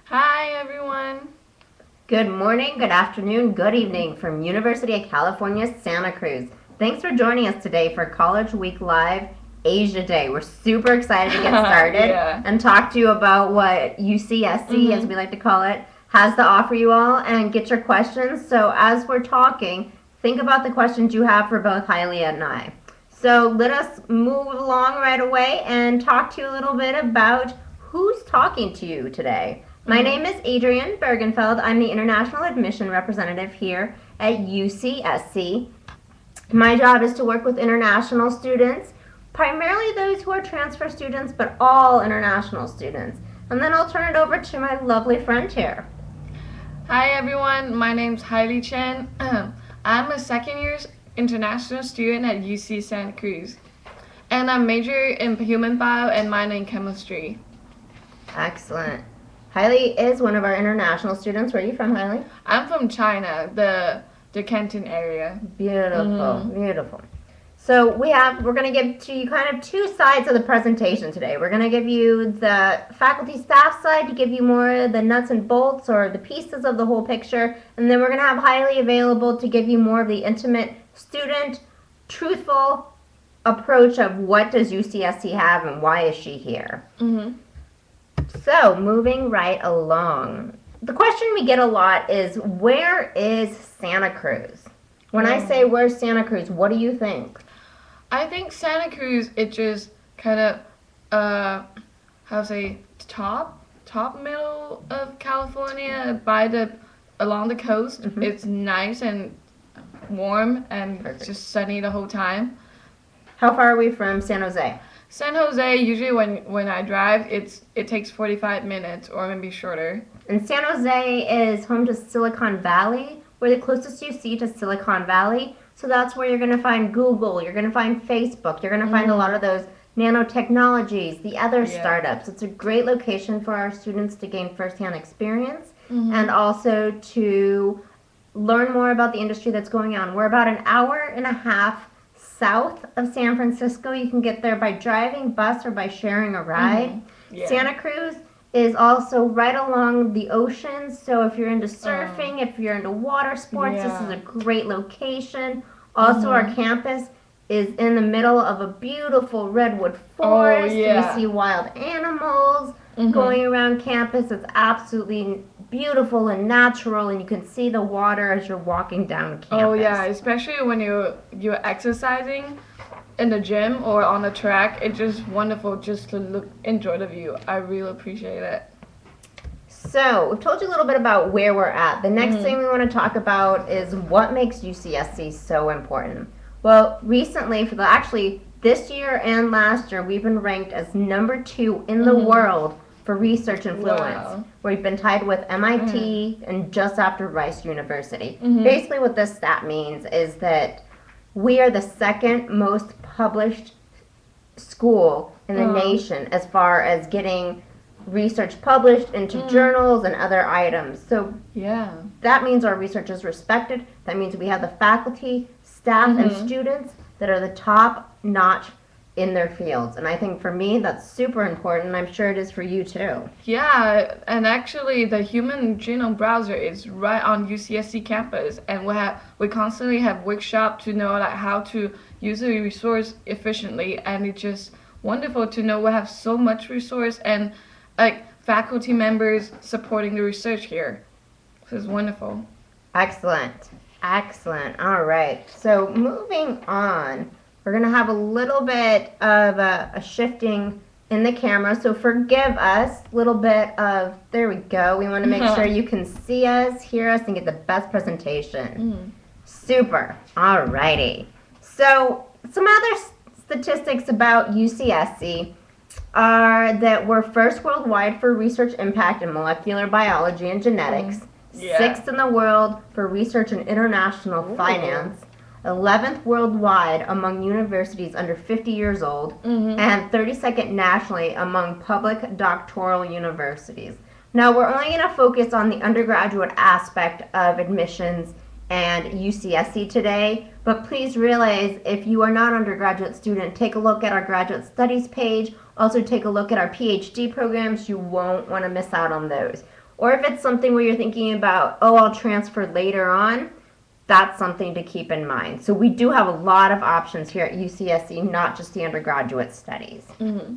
Hi, everyone. Good morning, good afternoon, good evening from University of California, Santa Cruz. Thanks for joining us today for College Week Live Asia Day. We're super excited to get started Yeah. and talk to you about what UCSC, as we like to call it, has to offer you all and get your questions. So as we're talking, think about the questions you have for both Hailey and I. So let us move along right away and talk to you a little bit about who's talking to you today. My name is Adrienne Bergenfeld. I'm the International Admission Representative here at UCSC. My job is to work with international students, primarily those who are transfer students, but all international students. And then I'll turn it over to my lovely friend here. Hi, everyone. My name's Hailey Chen. I'm a second year international student at UC Santa Cruz, and I'm major in human bio and minor in chemistry. Excellent. Hailey is one of our international students. Where are you from, Hailey? I'm from China, the Canton area. Beautiful, beautiful. So we're going to give to you kind of two sides of the presentation today. We're going to give you the faculty staff side to give you more the nuts and bolts or the pieces of the whole picture, and then we're going to have Hailey available to give you more of the intimate student, truthful approach of what does UCSC have and why is she here. So moving right along. The question we get a lot is, where is Santa Cruz? When I say where's Santa Cruz, what do you think? I think Santa Cruz, it just kind of, how to say, top middle of California along the coast. It's nice and warm and Perfect. just sunny the whole time. How far are we from San Jose? San Jose, usually when I drive, it takes 45 minutes or maybe shorter. And San Jose is home to Silicon Valley. We're the closest you see to Silicon Valley. So that's where you're going to find Google, you're going to find Facebook, you're going to find a lot of those nanotechnologies, the other startups. It's a great location for our students to gain firsthand experience and also to learn more about the industry that's going on. We're about an hour and a half south of San Francisco. You can get there by driving, bus, or by sharing a ride. Santa Cruz is also right along the ocean, so if you're into surfing, if you're into water sports, this is a great location. Also, our campus is in the middle of a beautiful redwood forest. We see wild animals going around campus. It's absolutely beautiful and natural, and you can see the water as you're walking down campus. Oh yeah, especially when you're exercising in the gym or on the track. It's just wonderful just to enjoy the view. I really appreciate it. So we've told you a little bit about where we're at. The next thing we want to talk about is what makes UCSC so important. Well, recently, actually this year and last year, we've been ranked as number 2 in the world for research influence. Wow. We've been tied with MIT and just after Rice University. Basically what this stat means is that we are the second most published school in the nation as far as getting research published into journals and other items. So that means our research is respected. That means we have the faculty, staff, and students that are the top notch in their fields. And I think for me, that's super important, and I'm sure it is for you too. Yeah, and actually the Human Genome Browser is right on UCSC campus, and we constantly have workshops to know like how to use the resource efficiently, and it's just wonderful to know we have so much resource and like faculty members supporting the research here. This is wonderful. Excellent. Excellent. All right. So moving on, we're going to have a little bit of a shifting in the camera. So forgive us. A little bit of, there we go. We want to make sure you can see us, hear us, and get the best presentation. Super. All righty. So some other statistics about UCSC are that we're first worldwide for research impact in molecular biology and genetics. 6th in the world for research in international finance, 11th worldwide among universities under 50 years old, and 32nd nationally among public doctoral universities. Now, we're only going to focus on the undergraduate aspect of admissions and UCSC today, but please realize if you are not an undergraduate student, take a look at our graduate studies page. Also take a look at our PhD programs. You won't want to miss out on those. Or if it's something where you're thinking about, oh, I'll transfer later on, that's something to keep in mind. So we do have a lot of options here at UCSC, not just the undergraduate studies. Mm-hmm.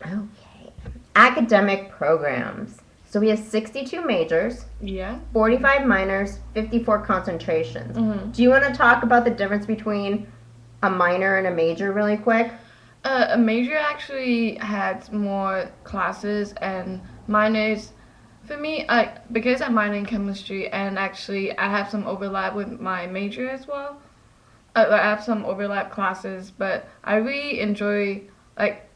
Okay. Academic programs. So we have 62 majors, Yeah. 45 minors, 54 concentrations. Mm-hmm. Do you want to talk about the difference between a minor and a major really quick? A major actually had more classes, and minors, for me, because I'm minoring in chemistry, and actually I have some overlap with my major as well. I have some overlap classes, but I really enjoy, like,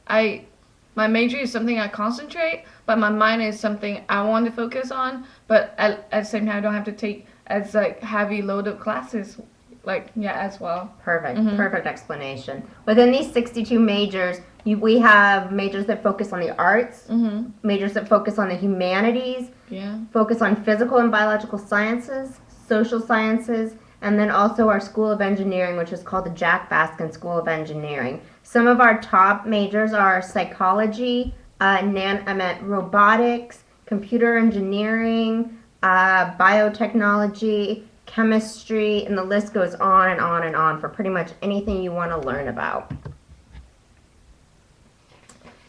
my major is something I concentrate, but my minor is something I want to focus on, but at the same time I don't have to take as like heavy load of classes, like, yeah, as well. Perfect, Mhm. perfect explanation. Within these 62 majors, we have majors that focus on the arts, Mhm. majors that focus on the humanities, Yeah. focus on physical and biological sciences, social sciences, and then also our School of Engineering, which is called the Jack Baskin School of Engineering. Some of our top majors are psychology, robotics, computer engineering, biotechnology, chemistry, and the list goes on and on and on for pretty much anything you want to learn about.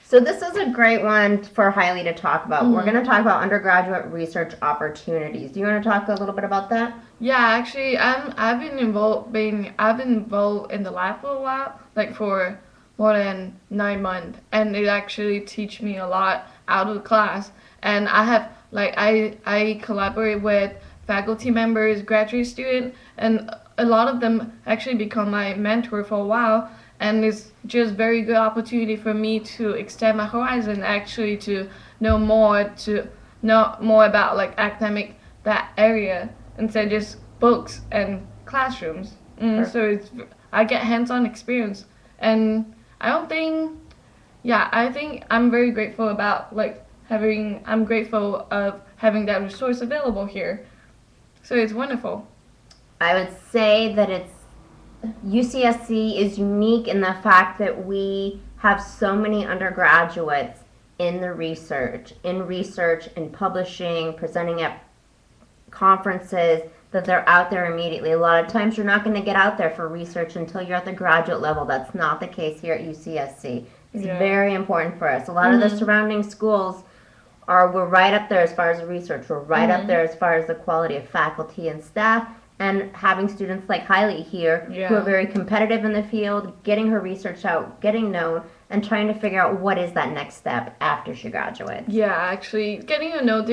So this is a great one for Hailey to talk about. We're going to talk about undergraduate research opportunities. Do you want to talk a little bit about that? Yeah, actually, I've been involved in the lab for a while, like for more than 9 months, and it actually teach me a lot out of class. And I have like I collaborate with faculty members, graduate student, and a lot of them actually become my mentor for a while. And it's just very good opportunity for me to extend my horizon, actually to know more about like academic that area instead of just books and classrooms. So I get hands-on experience, and I don't think, yeah, I think I'm very grateful about like I'm grateful of having that resource available here. So it's wonderful. I would say that UCSC is unique in the fact that we have so many undergraduates in research, in publishing, presenting at conferences, that they're out there immediately. A lot of times you're not going to get out there for research until you're at the graduate level. That's not the case here at UCSC. It's very important for us. A lot of the surrounding schools we're right up there as far as the research. We're right up there as far as the quality of faculty and staff. And having students like Hailey here who are very competitive in the field, getting her research out, getting known, and trying to figure out what is that next step after she graduates. Yeah, actually, getting to know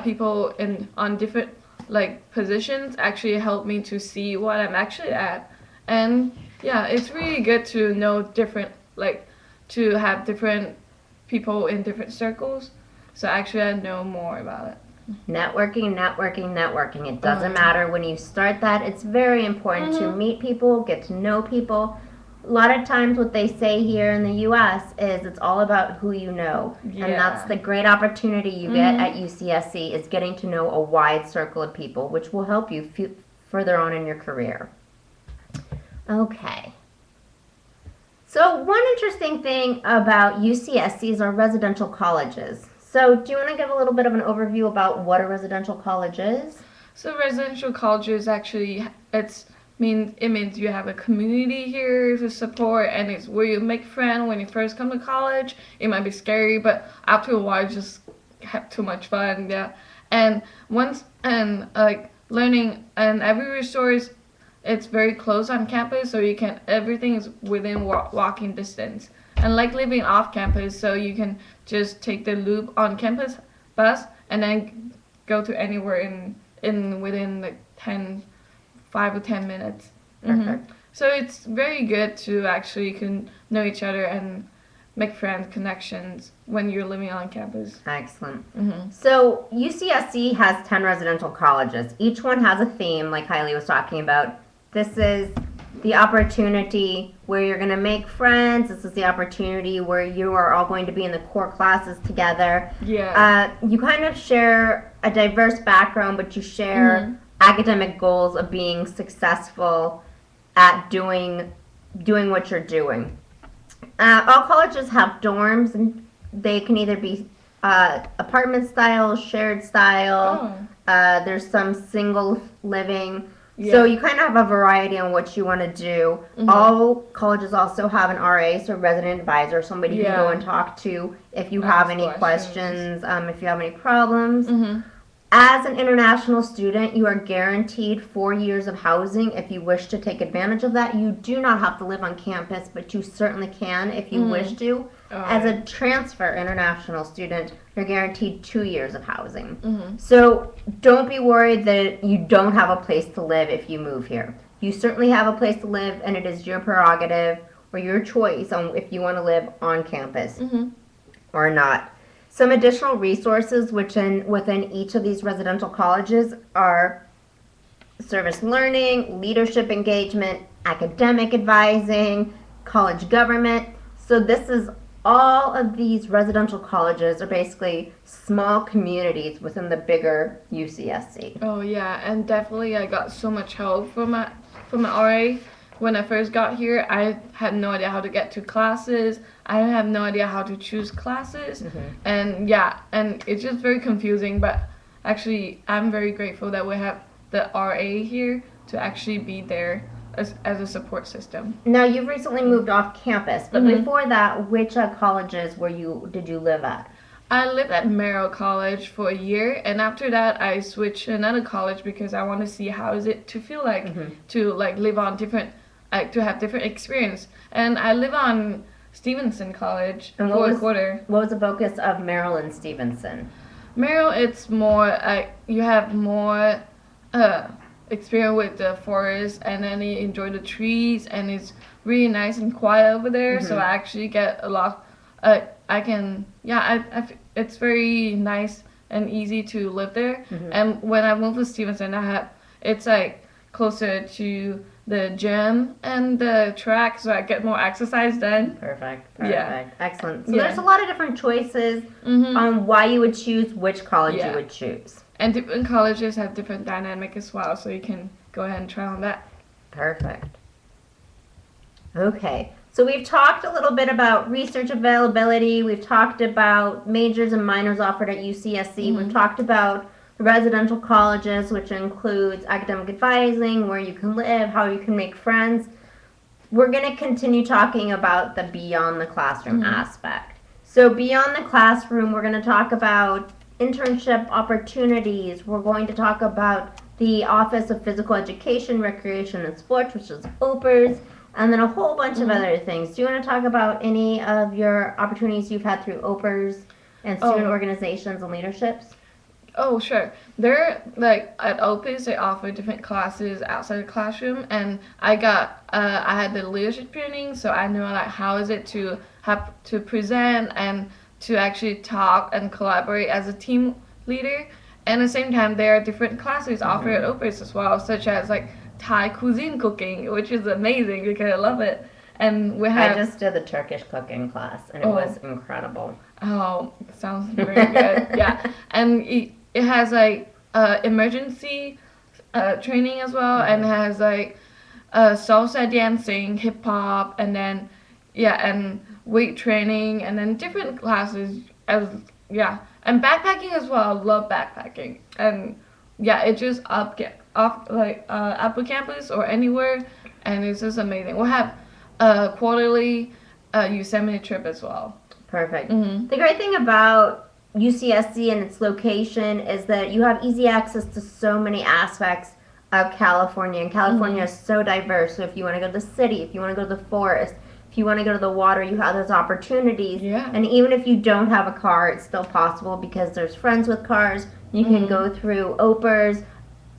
people on different like positions actually helped me to see what I'm actually at. And yeah, it's really good to know to have different people in different circles. So actually, I know more about it. Networking. It doesn't matter when you start that. It's very important to meet people, get to know people. A lot of times what they say here in the U.S. is it's all about who you know. Yeah. And that's the great opportunity you get at UCSC is getting to know a wide circle of people, which will help you further on in your career. Okay. So one interesting thing about UCSC is our residential colleges. So do you want to give a little bit of an overview about what a residential college is? So residential colleges actually it means you have a community here to support, and it's where you make friends when you first come to college. It might be scary, but after a while, you just have too much fun. Yeah, and like learning and every resource, it's very close on campus, so everything is within walking distance. And like living off campus, so you can just take the loop on campus bus and then go to anywhere in within like 5 or 10 minutes. So it's very good to actually can know each other and make friends, connections when you're living on campus. Excellent. So UCSC has 10 residential colleges. Each one has a theme, like Hailey was talking about. This is the opportunity where you're going to make friends. This is the opportunity where you are all going to be in the core classes together. Yeah. You kind of share a diverse background, but you share academic goals of being successful at doing what you're doing. All colleges have dorms, and they can either be apartment style, shared style. Oh, There's some single living. So yeah. you kind of have a variety on what you want to do. Mhm. All colleges also have an RA, so resident advisor, somebody you can go Yeah. and talk to if you have Ask any questions. questions, if you have any problems. Mhm. As an international student, you are guaranteed 4 years of housing. If you wish to take advantage of that, you do not have to live on campus, but you certainly can if you wish Mhm. to. As Alright. a transfer international student, you're guaranteed 2 years of housing. Mhm. So don't be worried that you don't have a place to live if you move here. You certainly have a place to live, and it is your prerogative or your choice on if you want to live on campus Mhm. or not. Some additional resources within each of these residential colleges are service learning, leadership engagement, academic advising, college government. So this is all of these residential colleges are basically small communities within the bigger UCSC. Oh yeah, and definitely I got so much help from my RA. When I first got here, I had no idea how to get to classes. I have no idea how to choose classes, Mm-hmm. and yeah, and it's just very confusing. But actually, I'm very grateful that we have the RA here to actually be there as a support system. Now you've recently moved off campus, but Mhm. before that, which colleges did you live at? I lived at Merrill College for a year, and after that, I switched to another college because I want to see how is it to feel like Mm-hmm. to like live on different, like to have different experience. And I live on Stevenson College And for a quarter. what was the focus of Maryland Stevenson? Merrill, it's more like you have more uh, experience with the forest, and then you enjoy the trees, and it's really nice and quiet over there. So Mm-hmm. I actually get a lot. I can, yeah, it's very nice and easy to live there. Mm-hmm. And when I moved to Stevenson, it's like closer to the gym and the track, so I get more exercise then. Perfect. Yeah. Perfect. Excellent. So Yeah. there's a lot of different choices Mhm. on why you would choose which college you Yeah. would choose. And different colleges have different dynamic as well, so you can go ahead and try on that. Perfect. Okay. So we've talked a little bit about research availability. We've talked about majors and minors offered at UCSC. We've Mhm. talked about residential colleges, which includes academic advising, where you can live, how you can make friends. We're going to continue talking about the beyond the classroom Mhm. aspect. So beyond the classroom, we're going to talk about internship opportunities. We're going to talk about the Office of Physical Education, Recreation, and Sports, which is OPERS, and then a whole bunch of Mhm. other things. Do you want to talk about any of your opportunities you've had through OPERS and student Oh. organizations and leaderships? Oh, sure. They're like at Opus, they offer different classes outside the classroom, and I had the leadership training, so I know like how is it to have to present and to actually talk and collaborate as a team leader. And at the same time, there are different classes offered at Opus as well, such as like Thai cuisine cooking, which is amazing because I love it. And we I have just did the Turkish cooking class, and it Oh. was incredible. Oh, sounds very good. Yeah, and it has like emergency training as well, and has like salsa dancing, hip hop, and then yeah, and weight training, and then different classes as yeah, and backpacking as well. I love backpacking, and yeah, it just off like up a campus or anywhere, and it's just amazing. We'll have a quarterly Yosemite trip as well. Perfect. Mm-hmm. The great thing about UCSC and its location is that you have easy access to so many aspects of California, and California is so diverse. So if you want to go to the city, if you want to go to the forest, if you want to go to the water, you have those opportunities. Yeah. And even if you don't have a car, it's still possible because there's friends with cars. You can Mhm. go through OPERS.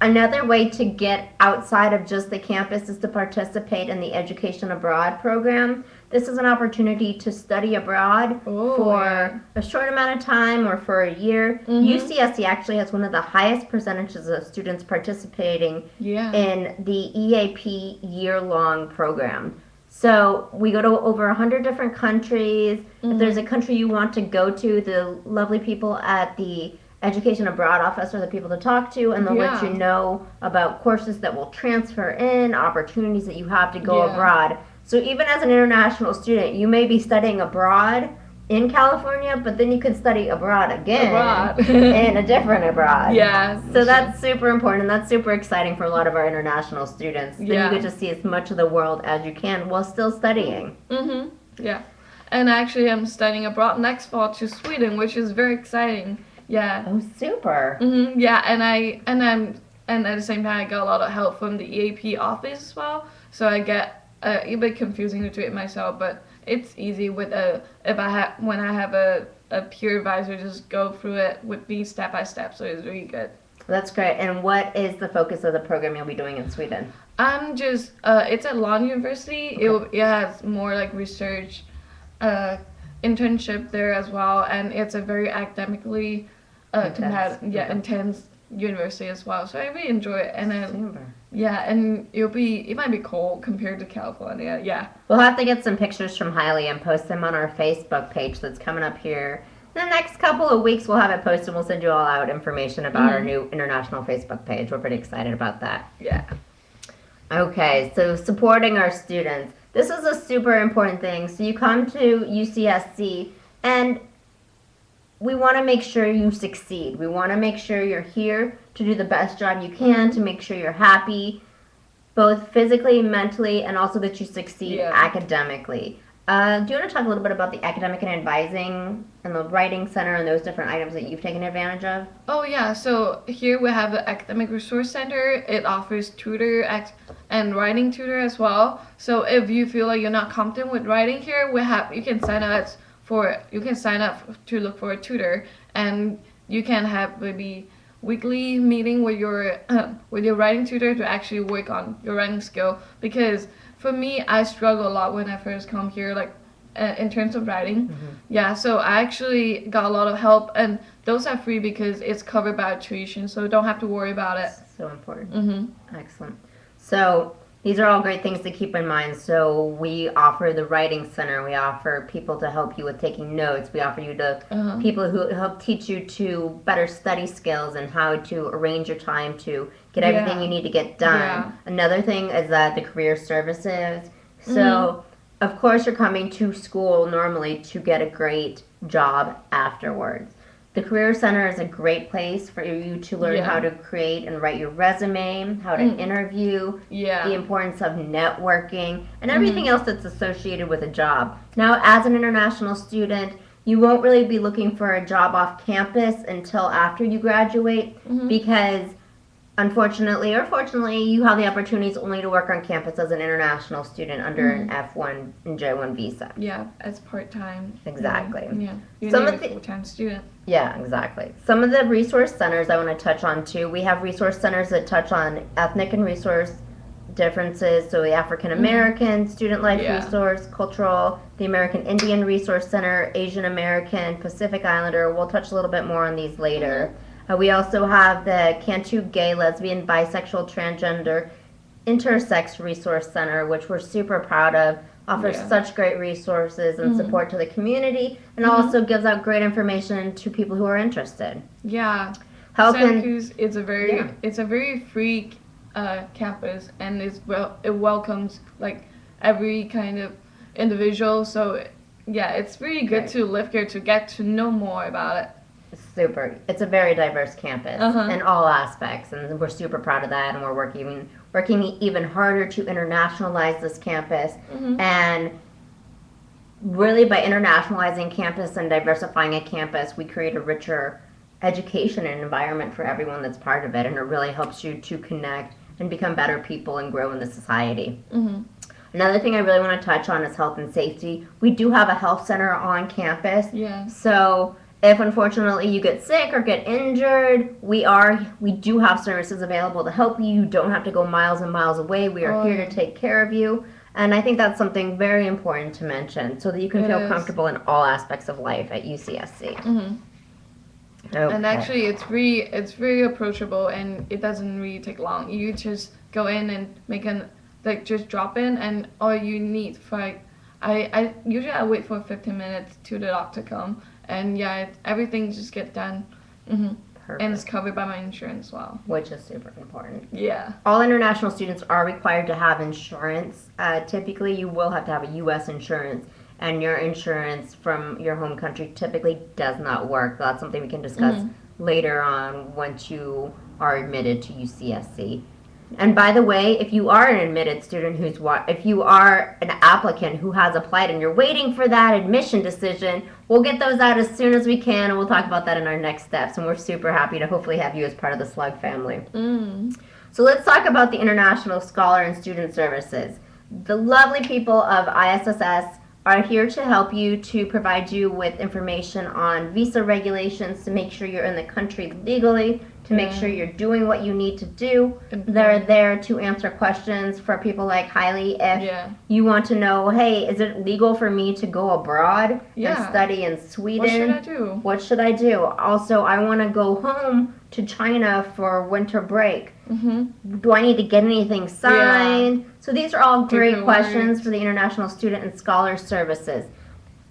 Another way to get outside of just the campus is to participate in the Education Abroad program. This is an opportunity to study abroad Oh, for yeah. a short amount of time or for a year. Mhm. UCSC actually has one of the highest percentages of students participating Yeah. in the EAP year-long program. So we go to over 100 different countries. If there's a country you want to go to, the lovely people at the Education Abroad office are the people to talk to, and they'll let Yeah. you know about courses that will transfer in, opportunities that you have to go Yeah. abroad. So even as an international student, you may be studying abroad in California, but then you can study abroad again Abroad. in a different abroad. Yeah. So that's super important. That's super exciting for a lot of our international students. Then Yeah. you get to see as much of the world as you can while still studying. Yeah. And actually, I'm studying abroad next fall to Sweden, which is very exciting. Yeah. Oh, super. Yeah, and at the same time, I got a lot of help from the EAP office as well. So I get a bit confusing to do it myself, but it's easy with when I have a peer advisor, just go through it with me step by step. So it's really good. That's great. And what is the focus of the program you'll be doing in Sweden? I'm just it's at Lund University. Okay. It has more like research internship there as well, and it's a very academically intense university as well. So I really enjoy it, and then Super. yeah, and it might be cold compared to California. Yeah. We'll have to get some pictures from Hailey and post them on our Facebook page that's coming up here. In the next couple of weeks, we'll have it posted. We'll send you all out information about our new international Facebook page. We're pretty excited about that. Yeah. Okay, so supporting our students. This is a super important thing. So you come to UCSC, and we want to make sure you succeed. We want to make sure you're here to do the best job you can, to make sure you're happy, both physically, mentally, and also that you succeed academically. Do you want to talk a little bit about the academic and advising and the writing center and those different items that you've taken advantage of? Oh yeah, so here we have the Academic Resource Center. It offers tutor and writing tutor as well. So if you feel like you're not confident with writing here, you can sign up to look for a tutor, and you can have maybe weekly meeting with your writing tutor to actually work on your writing skill. Because for me, I struggle a lot when I first come here, like in terms of writing. Yeah, so I actually got a lot of help, and those are free because it's covered by tuition, so don't have to worry about it. So important. Excellent. So these are all great things to keep in mind. So we offer the writing center. We offer people to help you with taking notes. We offer you to people who help teach you to better study skills and how to arrange your time to get everything you need to get done. Yeah. Another thing is the career services. So of course you're coming to school normally to get a great job afterwards. The Career Center is a great place for you to learn how to create and write your resume, how to interview, the importance of networking, and everything else that's associated with a job. Now, as an international student, you won't really be looking for a job off campus until after you graduate because unfortunately or fortunately, you have the opportunities only to work on campus as an international student under an F1 and J1 visa. Yeah, as part-time. Exactly. Yeah, you're Some not of a the full-time student. Yeah, exactly. Some of the resource centers I want to touch on too. We have resource centers that touch on ethnic and resource differences. So the African American Student Life Resource, Cultural, the American Indian Resource Center, Asian American, Pacific Islander. We'll touch a little bit more on these later. We also have the Cantu Gay, Lesbian, Bisexual, Transgender, Intersex Resource Center, which we're super proud of. Offers such great resources and support to the community, and also gives out great information to people who are interested. Yeah, Health Santa and Cruz is a very free campus, and it welcomes like every kind of individual. So yeah, it's really good to live here to get to know more about it. Super. It's a very diverse campus in all aspects, and we're super proud of that. And we're working even harder to internationalize this campus. And really, by internationalizing campus and diversifying a campus, we create a richer education and environment for everyone that's part of it, and it really helps you to connect and become better people and grow in the society. Another thing I really want to touch on is health and safety. We do have a health center on campus. So if unfortunately you get sick or get injured, we do have services available to help you. You don't have to go miles and miles away. We are here to take care of you. And I think that's something very important to mention so that you can feel comfortable in all aspects of life at UCSC. Okay. And actually, it's very approachable, and it doesn't really take long. You just go in and just drop in, and all you need for I usually wait for 15 minutes to the doctor come. And everything just get done. And it's covered by my insurance as well. Which is super important. Yeah. All international students are required to have insurance. Typically, you will have to have a U.S. insurance. and your insurance from your home country typically does not work. That's something we can discuss later on once you are admitted to UCSC. And by the way, if you are an admitted student if you are an applicant who has applied and you're waiting for that admission decision, we'll get those out as soon as we can, and we'll talk about that in our next steps. And we're super happy to hopefully have you as part of the Slug family. So let's talk about the International Scholar and Student Services. The lovely people of ISSS are here to help you, to provide you with information on visa regulations, to make sure you're in the country legally, to make sure you're doing what you need to do. They're there to answer questions for people like Hailey if you want to know, hey, is it legal for me to go abroad and study in Sweden? What should I do? What should I do? Also, I want to go home to China for winter break. Do I need to get anything signed? So these are all great questions for the International Student and Scholar Services.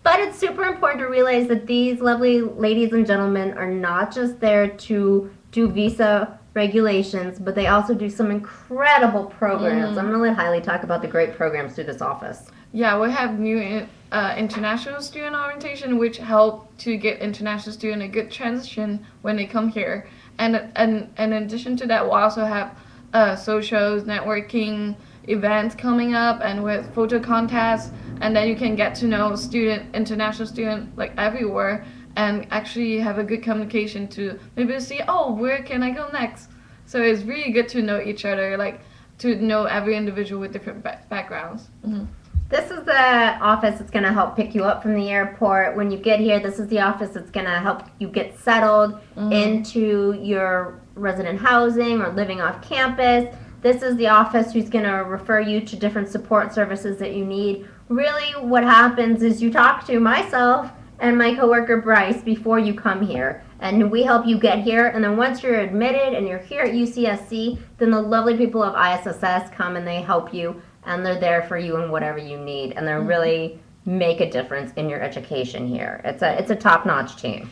But it's super important to realize that these lovely ladies and gentlemen are not just there to do visa regulations, but they also do some incredible programs. I'm going to let Hailey talk about the great programs through this office. Yeah, we have new international student orientation, which help to get international student a good transition when they come here. And in addition to that, we also have socials, networking events coming up, and with photo contests, and then you can get to know international student like everywhere, and actually have a good communication to maybe see, oh, where can I go next? So it's really good to know each other, like to know every individual with different backgrounds. This is the office that's going to help pick you up from the airport. When you get here, this is the office that's going to help you get settled into your resident housing or living off campus. This is the office who's going to refer you to different support services that you need. Really, what happens is you talk to myself and my coworker Bryce before you come here, and we help you get here. And then once you're admitted and you're here at UCSC, then the lovely people of ISSS come and they help you, and they're there for you in whatever you need, and they really make a difference in your education here. It's a top-notch team.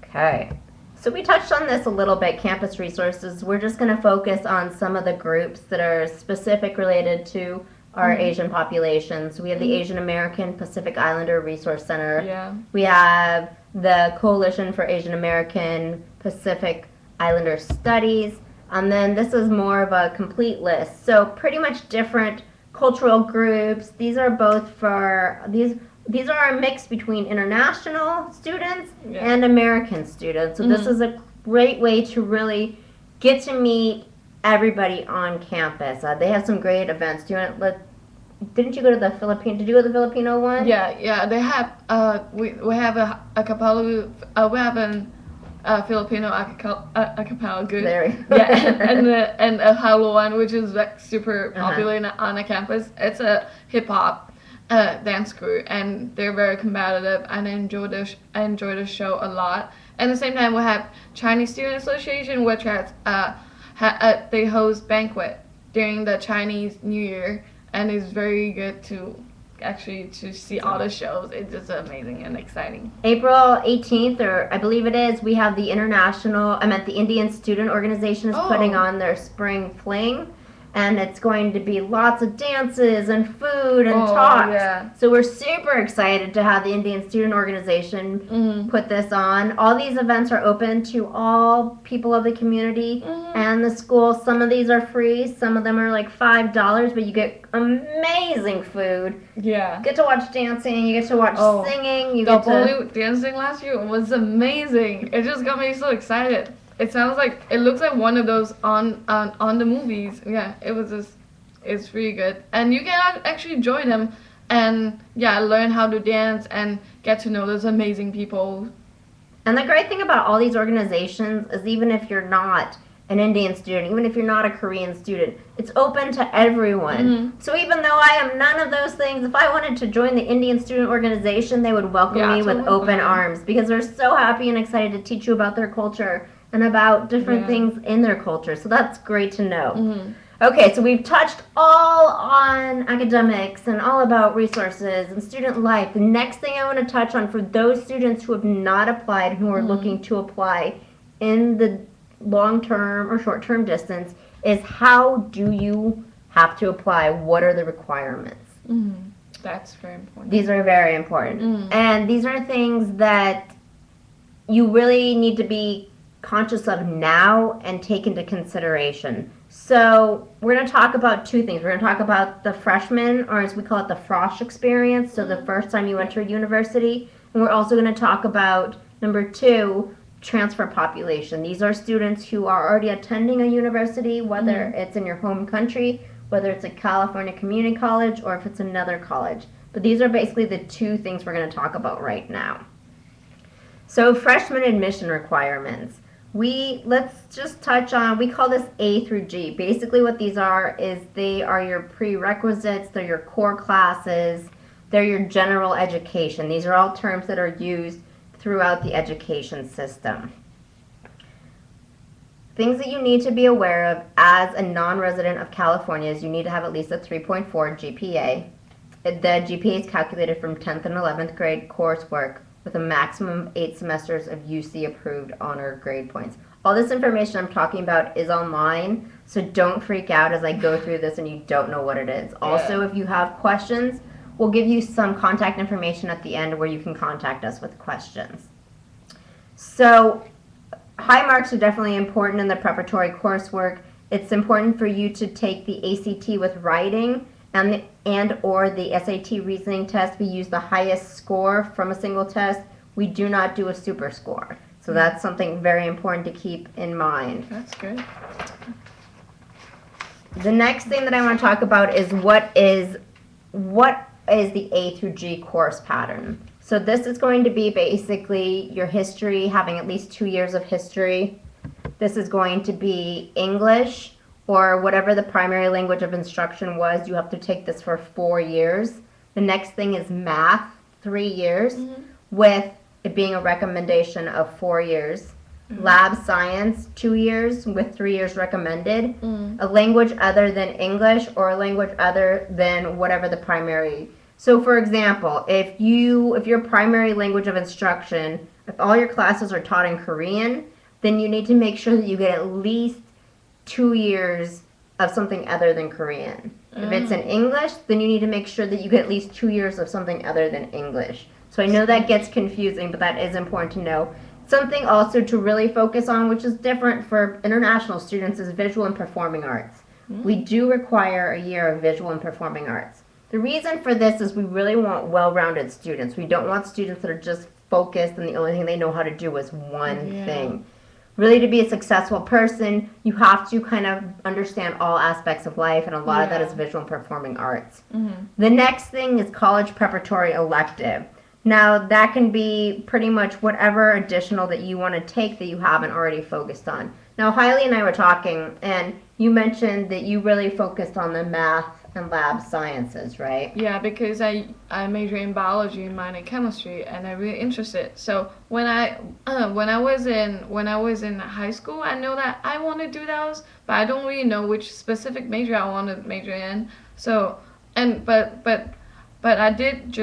Okay. So we touched on this a little bit, campus resources. We're just going to focus on some of the groups that are specific related to our Asian populations. We have the Asian American Pacific Islander Resource Center. We have the Coalition for Asian American Pacific Islander Studies. And then this is more of a complete list. So pretty much different cultural groups. These are both for, these are a mix between international students and American students. So this is a great way to really get to meet everybody on campus. They have some great events. Do you want didn't you go to the Philippine? Did you go to the Filipino one? Yeah. They have we have a cappella. We have an Filipino a cappella group. And a Halo one, which is like super popular on the campus. It's a hip hop dance group, and they're very competitive, and I enjoy the show a lot. At the same time, we have Chinese Student Association, which has they host banquet during the Chinese New Year, and it's very good to see all the shows. It's just amazing and exciting. April 18th, or I believe it is, we have the the Indian Student Organization is putting on their spring fling. And it's going to be lots of dances and food and talks. Yeah. So we're super excited to have the Indian Student Organization put this on. All these events are open to all people of the community and the school. Some of these are free. Some of them are like $5, but you get amazing food. Yeah. You get to watch dancing. You get to watch singing. The Bollywood dancing last year was amazing. It just got me so excited. It looks like one of those on the movies. Yeah, it's really good. And you can actually join them and learn how to dance and get to know those amazing people. And the great thing about all these organizations is even if you're not an Indian student, even if you're not a Korean student, it's open to everyone. So even though I am none of those things, if I wanted to join the Indian Student Organization, they would welcome me with open arms, because they're so happy and excited to teach you about their culture and about different things in their culture. So that's great to know. Okay, so we've touched all on academics and all about resources and student life. The next thing I want to touch on for those students who have not applied, who are looking to apply in the long-term or short-term distance, is how do you have to apply? What are the requirements? That's very important. These are very important. And these are things that you really need to be conscious of now and take into consideration. So we're going to talk about two things. We're going to talk about the freshman, or as we call it, the frosh experience, so the first time you enter university. And we're also going to talk about, number two, transfer population. These are students who are already attending a university, whether it's in your home country, whether it's a California community college, or if it's another college. But these are basically the two things we're going to talk about right now. So freshman admission requirements. Let's just touch on, we call this A through G. Basically what these are is they are your prerequisites, they're your core classes, they're your general education. These are all terms that are used throughout the education system. Things that you need to be aware of as a non-resident of California is you need to have at least a 3.4 GPA. The GPA is calculated from 10th and 11th grade coursework with a maximum of 8 semesters of UC approved honor grade points. All this information I'm talking about is online, so don't freak out as I go through this and you don't know what it is. Also, if you have questions, we'll give you some contact information at the end where you can contact us with questions. So high marks are definitely important in the preparatory coursework. It's important for you to take the ACT with writing and or the SAT reasoning test. We use the highest score from a single test. We do not do a super score. So that's something very important to keep in mind. That's good. The next thing that I want to talk about is what is the A through G course pattern. So this is going to be basically your history, having at least 2 years of history. This is going to be English, or whatever the primary language of instruction was. You have to take this for 4 years. The next thing is math, 3 years, with it being a recommendation of 4 years. Lab science, 2 years with 3 years recommended. A language other than English, or a language other than whatever the primary. So for example, if your primary language of instruction, if all your classes are taught in Korean, then you need to make sure that you get at least 2 years of something other than Korean. If it's in English, then you need to make sure that you get at least 2 years of something other than English. So I know that gets confusing, but that is important to know. Something also to really focus on, which is different for international students, is visual and performing arts. We do require a year of visual and performing arts. The reason for this is we really want well-rounded students. We don't want students that are just focused and the only thing they know how to do is one thing. Really, to be a successful person, you have to kind of understand all aspects of life, and a lot of that is visual and performing arts. The next thing is college preparatory elective. Now, that can be pretty much whatever additional that you want to take that you haven't already focused on. Now, Hailey and I were talking, and you mentioned that you really focused on the math and lab sciences, right? Yeah, because I major in biology and minor in chemistry, and I'm really interested. So when I was in high school, I know that I want to do those, but I don't really know which specific major I want to major in. So but I did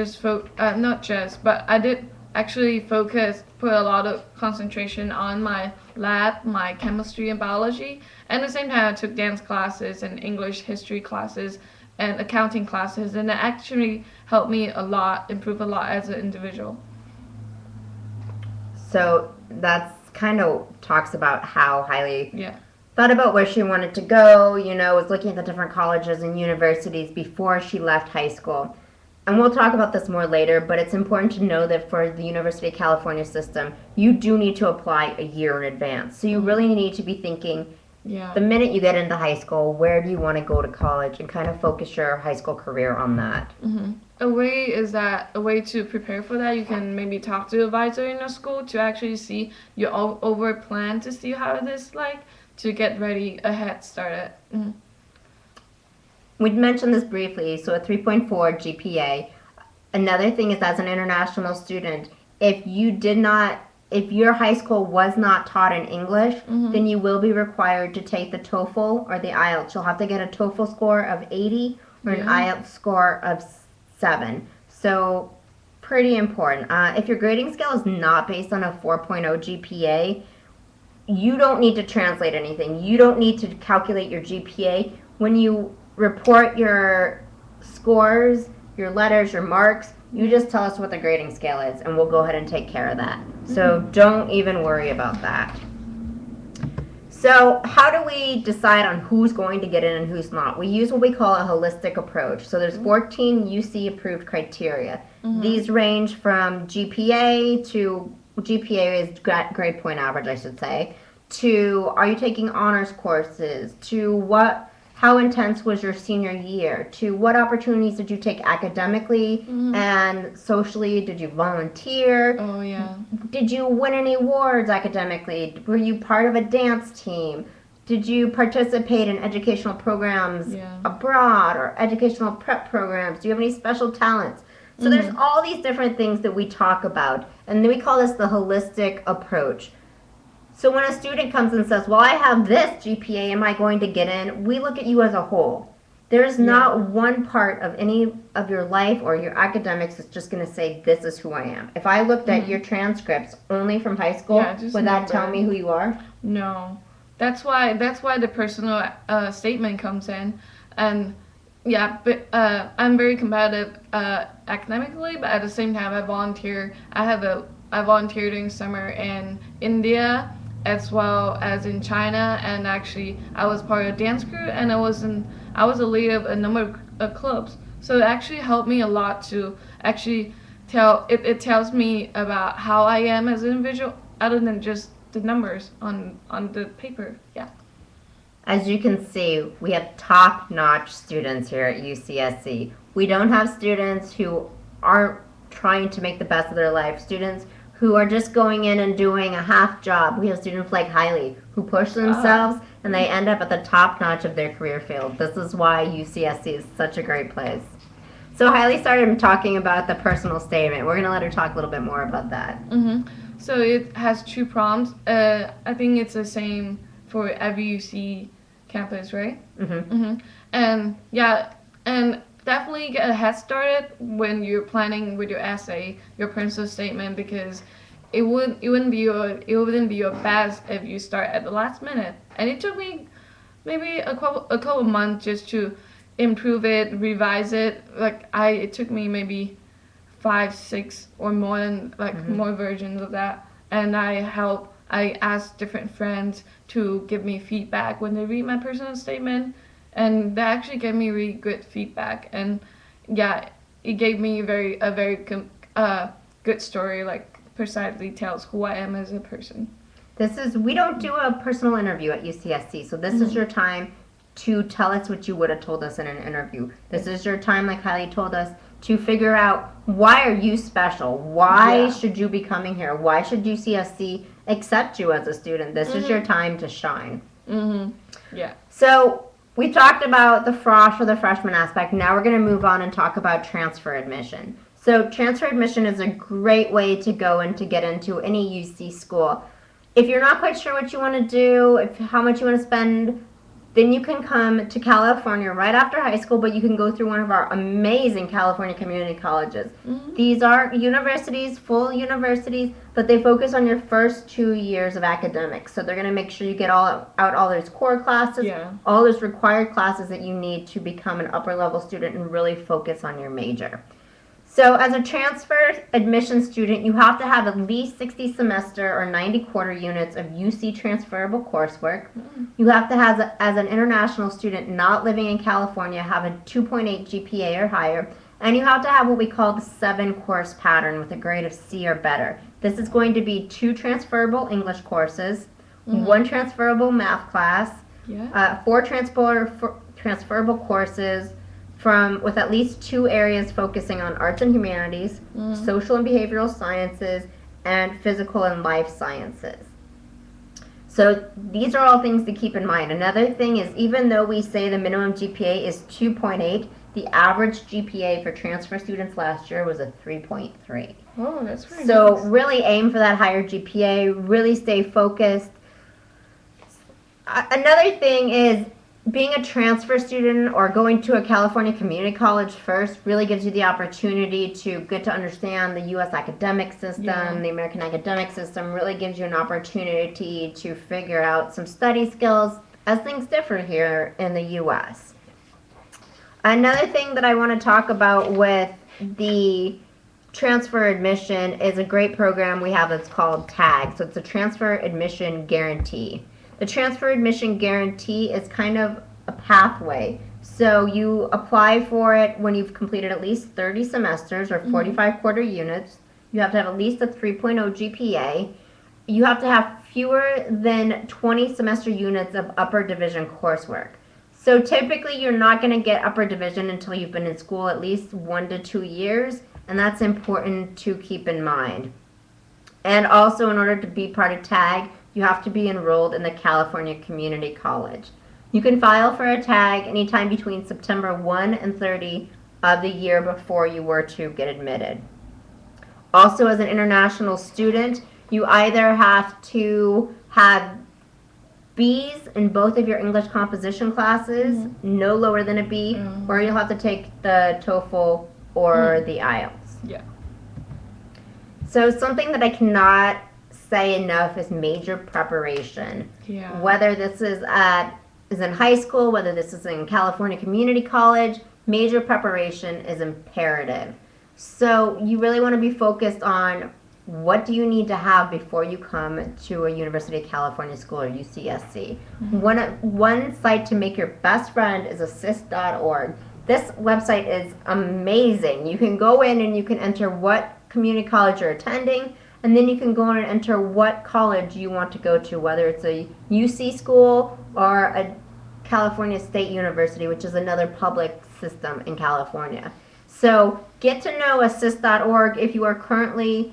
I did actually put a lot of concentration on my lab, my chemistry and biology. And at the same time, I took dance classes and English history classes and accounting classes, and it actually helped me improve a lot as an individual. So that's kind of talks about how Hailey thought about where she wanted to go, was looking at the different colleges and universities before she left high school. And we'll talk about this more later, but it's important to know that for the University of California system, you do need to apply a year in advance. So you really need to be thinking, the minute you get into high school, where do you want to go to college, and kind of focus your high school career on that. A way to prepare for that? You can maybe talk to the advisor in your school to actually see your over plan to see how it is like to get ready ahead started. We mentioned this briefly, so a 3.4 GPA. Another thing is, as an international student, if your high school was not taught in English, then you will be required to take the TOEFL or the IELTS. You'll have to get a TOEFL score of 80 or an IELTS score of 7. So pretty important. If your grading scale is not based on a 4.0 GPA, you don't need to translate anything. You don't need to calculate your GPA. When you report your scores your letters, your marks. You just tell us what the grading scale is, and we'll go ahead and take care of that. So don't even worry about that. So how do we decide on who's going to get in and who's not? We use what we call a holistic approach. So there's 14 UC approved criteria. These range from GPA is grade point average, I should say, to are you taking honors courses, to how intense was your senior year, to what opportunities did you take academically and socially, did you volunteer? Oh, yeah. Did you win any awards academically? Were you part of a dance team? Did you participate in educational programs abroad or educational prep programs? Do you have any special talents? So there's all these different things that we talk about, and then we call this the holistic approach. So when a student comes and says, well, I have this GPA, am I going to get in? We look at you as a whole. There's not one part of any of your life or your academics that's just going to say, this is who I am. If I looked at your transcripts only from high school, would that tell me who you are? No. That's why the personal statement comes in. And yeah, but I'm very competitive academically, but at the same time I volunteer. I volunteer during summer in India as well as in China, and actually I was part of a dance crew, and I was a leader of a number of clubs. So it actually helped me a lot to actually it tells me about how I am as an individual, other than just the numbers on the paper. Yeah. As you can see, we have top-notch students here at UCSC. We don't have students who aren't trying to make the best of their life, students who are just going in and doing a half job. We have students like Hailey who push themselves and they end up at the top notch of their career field. This is why UCSC is such a great place. So Hailey started talking about the personal statement. We're going to let her talk a little bit more about that. So it has 2 prompts. I think it's the same for every UC campus, right? And yeah, and definitely get a head started when you're planning with your essay, your personal statement, because it wouldn't be your best if you start at the last minute. And it took me maybe a couple of months just to improve it, revise it. It took me maybe 5, 6 or more than more versions of that. And I asked different friends to give me feedback when they read my personal statement. And that actually gave me really good feedback, and yeah, it gave me a very good story, precisely tells who I am as a person. We don't do a personal interview at UCSC, so this is your time to tell us what you would have told us in an interview. This is your time, like Hailey told us, to figure out why are you special? Why should you be coming here? Why should UCSC accept you as a student? This is your time to shine. Yeah. So we talked about the frosh or the freshman aspect. Now we're going to move on and talk about transfer admission. So transfer admission is a great way to go and to get into any UC school. If you're not quite sure what you want to do, how much you want to spend, then you can come to California right after high school, but you can go through one of our amazing California community colleges. These are universities, full universities, but they focus on your first 2 years of academics. So they're going to make sure you get out all those core classes, all those required classes that you need to become an upper level student and really focus on your major. So as a transfer admission student, you have to have at least 60 semester or 90 quarter units of UC transferable coursework. You have to have, as an international student not living in California, have a 2.8 GPA or higher. And you have to have what we call the 7-course pattern with a grade of C or better. This is going to be 2 transferable English courses, 1 transferable math class, 4 transferable courses, with at least 2 areas focusing on arts and humanities, social and behavioral sciences, and physical and life sciences. So these are all things to keep in mind. Another thing is, even though we say the minimum GPA is 2.8, the average GPA for transfer students last year was a 3.3. Oh, that's very So nice. really aim for that higher GPA, really stay focused. Another thing is, being a transfer student or going to a California community college first really gives you the opportunity to get to understand the U.S. academic system, the American academic system, really gives you an opportunity to figure out some study skills as things differ here in the U.S. Another thing that I want to talk about with the transfer admission is a great program we have that's called TAG. So it's a transfer admission guarantee. The transfer admission guarantee is kind of a pathway. So you apply for it when you've completed at least 30 semesters or 45 quarter units. You have to have at least a 3.0 GPA. You have to have fewer than 20 semester units of upper division coursework. So typically you're not going to get upper division until you've been in school at least 1 to 2 years, and that's important to keep in mind. And also, in order to be part of TAG, you have to be enrolled in the California Community College. You can file for a TAG anytime between September 1 and 30 of the year before you were to get admitted. Also, as an international student, you either have to have B's in both of your English composition classes, no lower than a B, or you'll have to take the TOEFL or the IELTS. Yeah. So something that I cannot say enough is major preparation. Yeah. Whether this is in high school, whether this is in California Community College, major preparation is imperative. So you really want to be focused on what do you need to have before you come to a University of California school or UCSC. One site to make your best friend is assist.org. This website is amazing. You can go in and you can enter what community college you're attending, and then you can go in and enter what college you want to go to, whether it's a UC school or a California State University, which is another public system in California. So get to know assist.org if you are currently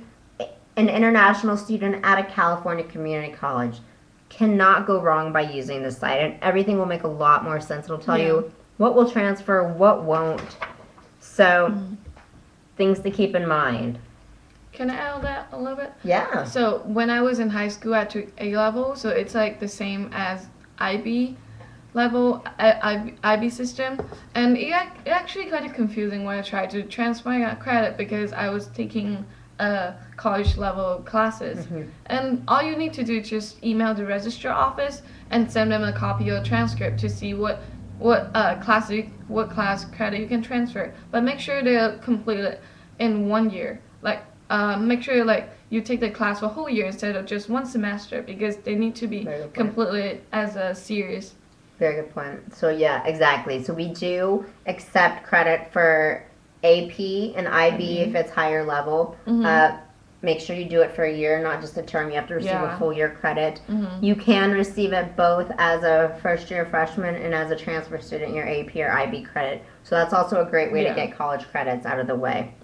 an international student at a California community college. Cannot go wrong by using this site, and everything will make a lot more sense. It'll tell you what will transfer, what won't. So things to keep in mind. Can I add that a little bit? Yeah. So when I was in high school, I took A level, so it's like the same as IB level, IB system, and it actually kind of confusing when I tried to transfer my credit because I was taking college level classes, and all you need to do is just email the registrar office and send them a copy of the transcript to see what class credit you can transfer. But make sure they're completed in 1 year. Like make sure like you take the class for a whole year instead of just one semester, because they need to be completed as a series. Very good point. So yeah, exactly. So we do accept credit for AP and IB if it's higher level. Make sure you do it for a year, not just a term. You have to receive a full year credit. You can receive it both as a first year freshman and as a transfer student, your AP or IB credit. So that's also a great way to get college credits out of the way.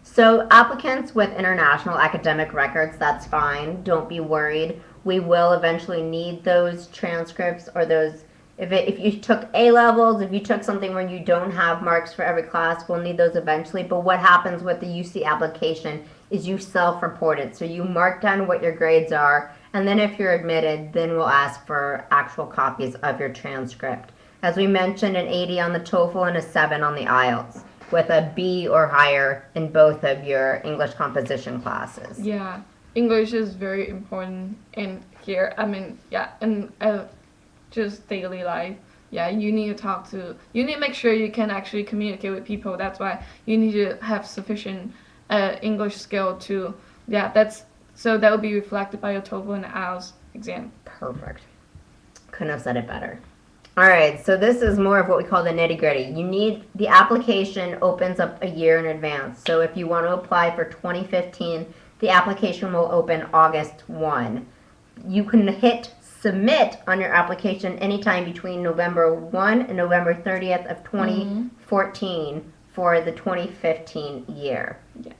So applicants with international academic records, that's fine. Don't be worried. We will eventually need those transcripts or those. If you took A levels, if you took something where you don't have marks for every class, we'll need those eventually. But what happens with the UC application is you self-report it. So you mark down what your grades are, and then if you're admitted, then we'll ask for actual copies of your transcript. As we mentioned, an 80 on the TOEFL and a 7 on the IELTS, with a B or higher in both of your English composition classes. Yeah, English is very important in here. I mean, in just daily life. Yeah, you need to make sure you can actually communicate with people. That's why you need to have sufficient English skill to, so that will be reflected by your TOEFL and IELTS exam. Perfect. Couldn't have said it better. All right, so this is more of what we call the nitty-gritty. The application opens up a year in advance. So if you want to apply for 2015, the application will open August 1. You can hit submit on your application anytime between November 1 and November 30th of 2014 for the 2015 year. Yeah.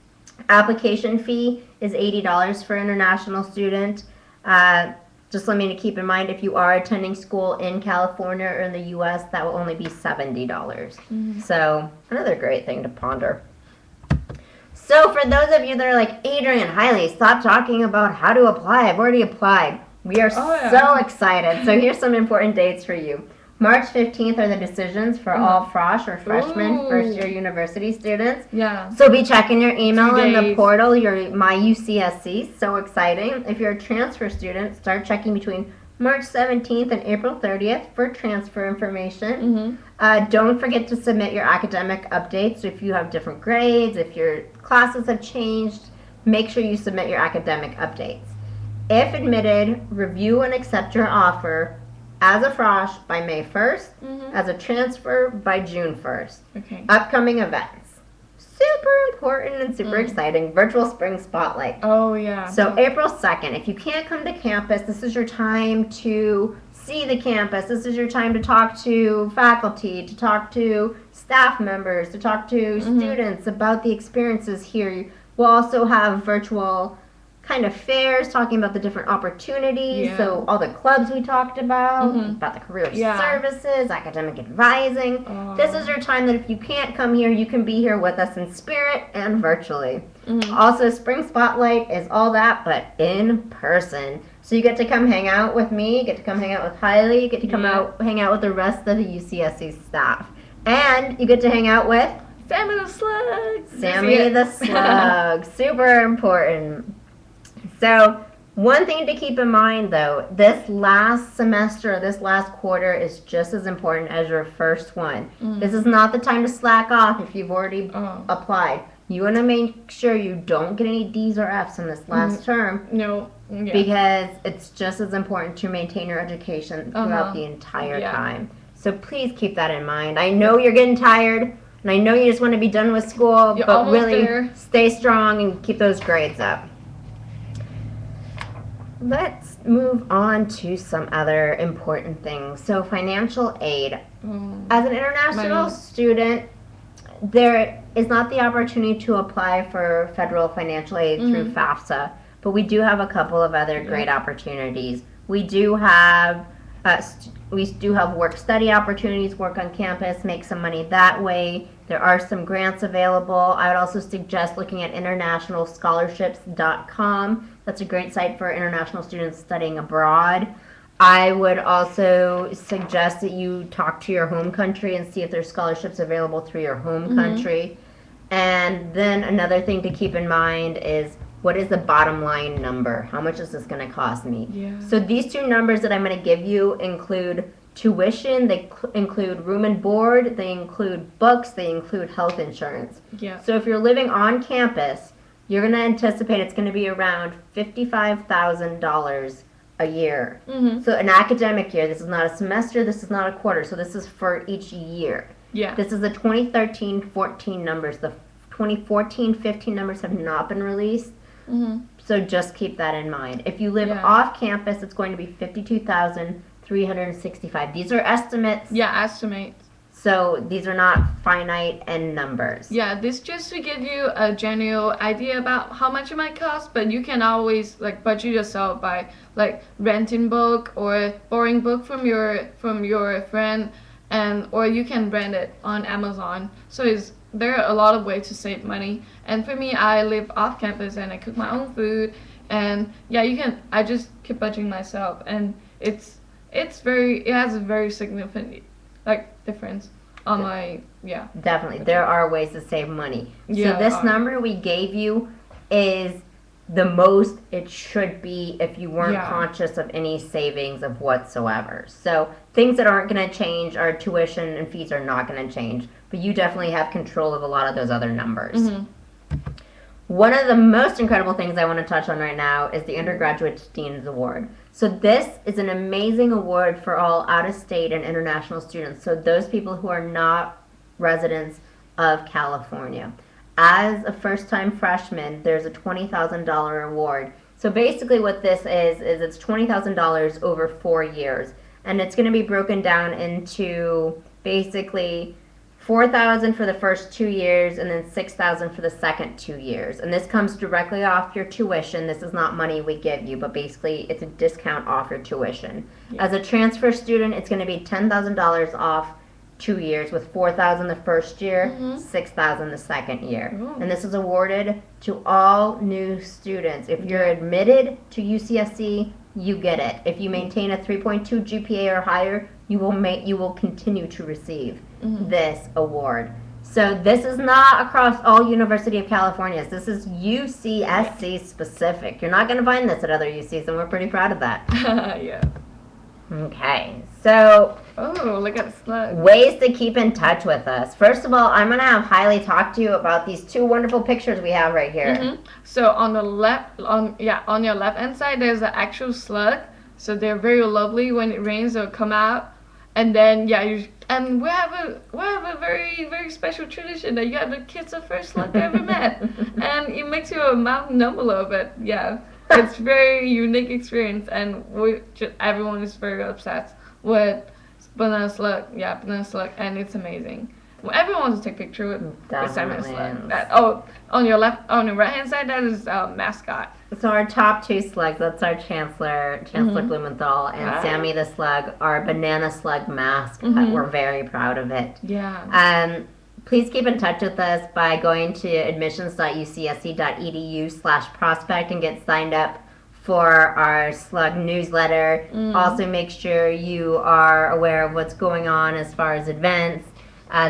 Application fee is $80 for international student. Just let me keep in mind, if you are attending school in California or in the U.S., that will only be $70. So another great thing to ponder. So for those of you that are like, Adrian, Hailey, stop talking about how to apply. I've already applied. We are so excited. So here's some important dates for you. March 15th are the decisions for all frosh or freshmen, first-year university students. Yeah. So be checking your email in the portal, your My UCSC. So exciting. If you're a transfer student, start checking between March 17th and April 30th for transfer information. Mm-hmm. Don't forget to submit your academic updates. If you have different grades, if your classes have changed, make sure you submit your academic updates. If admitted, review and accept your offer as a frosh by May 1st, as a transfer by June 1st. Okay. Upcoming events. Super important and super exciting. Virtual Spring Spotlight. Oh, yeah. So April 2nd, if you can't come to campus, this is your time to see the campus. This is your time to talk to faculty, to talk to staff members, to talk to students about the experiences here. We'll also have virtual kind of fairs talking about the different opportunities. Yeah. So all the clubs we talked about the career services, academic advising. This is your time that if you can't come here, you can be here with us in spirit and virtually. Also, Spring Spotlight is all that, but in person. So you get to come hang out with me, you get to come hang out with Hailey, you get to come out hang out with the rest of the UCSC staff. And you get to hang out with Sammy the Slug. Sammy the Slug. Super important. So one thing to keep in mind, though, this last semester, this last quarter is just as important as your first one. This is not the time to slack off if you've already applied. You want to make sure you don't get any D's or F's in this last term. No. Yeah. Because it's just as important to maintain your education throughout the entire time. So please keep that in mind. I know you're getting tired, and I know you just want to be done with school, but really stay strong and keep those grades up. Let's move on to some other important things. So financial aid. As an international student, there is not the opportunity to apply for federal financial aid through FAFSA, but we do have a couple of other great opportunities. We do have work study opportunities, work on campus, make some money that way. There are some grants available. I would also suggest looking at internationalscholarships.com. That's a great site for international students studying abroad. I would also suggest that you talk to your home country and see if there's scholarships available through your home country. And then another thing to keep in mind is, what is the bottom line number? How much is this going to cost me? So these two numbers that I'm going to give you include tuition, they include room and board, they include books, they include health insurance. So if you're living on campus, you're going to anticipate it's going to be around $55,000 a year. So an academic year, this is not a semester, this is not a quarter, so this is for each year. This is the 2013-14 numbers. The 2014-15 numbers have not been released. So just keep that in mind. If you live off campus, it's going to be $52,365. These are estimates. Estimates. So these are not finite end numbers. This just to give you a general idea about how much it might cost, but you can always budget yourself by renting book or borrowing book from your friend, or you can rent it on Amazon. So there are a lot of ways to save money. And for me, I live off campus and I cook my own food, and I just keep budgeting myself, and it has a very significant difference on my Definitely, there are ways to save money. So this number we gave you is the most it should be if you weren't conscious of any savings of whatsoever. So things that aren't going to change, our tuition and fees are not going to change, but you definitely have control of a lot of those other numbers. One of the most incredible things I want to touch on right now is the Undergraduate Dean's Award. So this is an amazing award for all out-of-state and international students, so those people who are not residents of California. As a first-time freshman, there's a $20,000 award. So basically what this is it's $20,000 over 4 years, and it's going to be broken down into basically $4,000 for the first 2 years, and then $6,000 for the second 2 years. And this comes directly off your tuition. This is not money we give you, but basically it's a discount off your tuition. As a transfer student, it's going to be $10,000 off 2 years, with $4,000 the first year, $6,000 the second year. And this is awarded to all new students. If you're admitted to UCSC, you get it. If you maintain a 3.2 GPA or higher, you will continue to receive this award. So this is not across all University of Californias. This is UCSC specific. You're not going to find this at other UCs, and we're pretty proud of that. Okay, so Oh, look at the slug. ways to keep in touch with us. First of all, I'm going to have Hailey talk to you about these two wonderful pictures we have right here. So on the left, on your left hand side, there's the actual slug. So they're very lovely. When it rains, they'll come out, and then and we have a very special tradition that you have to kiss the first slug they ever met, and it makes your mouth numb a little bit. Yeah, it's very unique experience, and everyone is very obsessed with banana slug. Yeah, banana slug, and it's amazing. Well, everyone wants to take a picture with salmon Definitely slug. is. On the right hand side, that is mascot. So our top two slugs, that's our Chancellor Blumenthal, and Sammy the Slug, our banana slug mascot. We're very proud of it. Yeah. Please keep in touch with us by going to admissions.ucsc.edu/prospect and get signed up for our slug newsletter. Also make sure you are aware of what's going on as far as events.